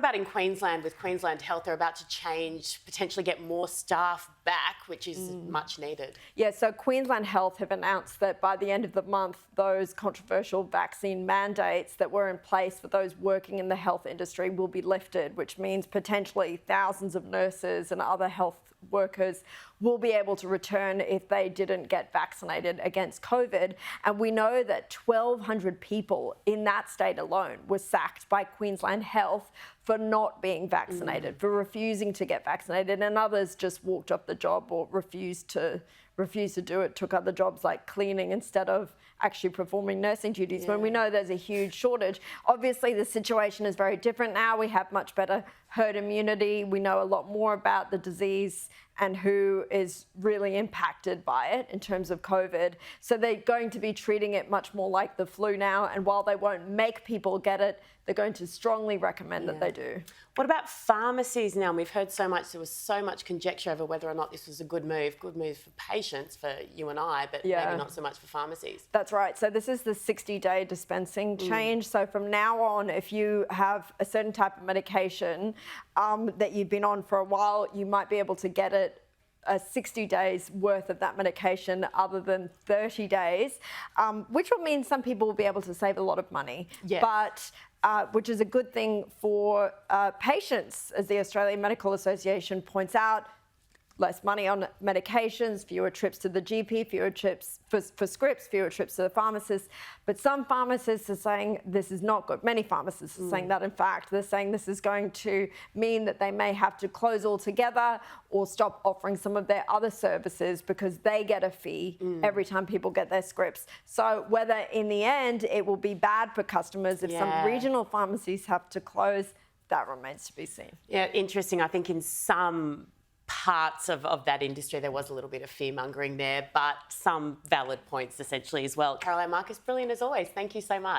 About in Queensland, with Queensland Health, they're about to change, potentially get more staff back, which is much needed. Yeah, so Queensland Health have announced that by the end of the month, those controversial vaccine mandates that were in place for those working in the health industry will be lifted, which means potentially thousands of nurses and other health workers will be able to return if they didn't get vaccinated against COVID. And we know that 1,200 people in that state alone were sacked by Queensland Health for not being vaccinated, for refusing to get vaccinated, and others just walked off the job or refused to do it, took other jobs like cleaning instead of actually performing nursing duties, when we know there's a huge shortage. Obviously, the situation is very different now. We have much better herd immunity. We know a lot more about the disease and who is really impacted by it in terms of COVID. So they're going to be treating it much more like the flu now. And while they won't make people get it, they're going to strongly recommend that they do. What about pharmacies now? We've heard so much, there was so much conjecture over whether or not this was a good move for patients, for you and I, but maybe not so much for pharmacies. That's right. So this is the 60-day dispensing change. So from now on, if you have a certain type of medication that you've been on for a while, you might be able to get it 60 days worth of that medication other than 30 days, which will mean some people will be able to save a lot of money. Yes. But which is a good thing for patients, as the Australian Medical Association points out. Less money on medications, fewer trips to the GP, fewer trips for scripts, fewer trips to the pharmacist. But some pharmacists are saying this is not good. Many pharmacists are saying that, in fact. They're saying this is going to mean that they may have to close altogether or stop offering some of their other services because they get a fee every time people get their scripts. So whether in the end it will be bad for customers if some regional pharmacies have to close, that remains to be seen. Yeah, interesting. I think in some parts of that industry there was a little bit of fear-mongering there, but some valid points essentially as well. Caroline Marcus, brilliant as always. Thank you so much.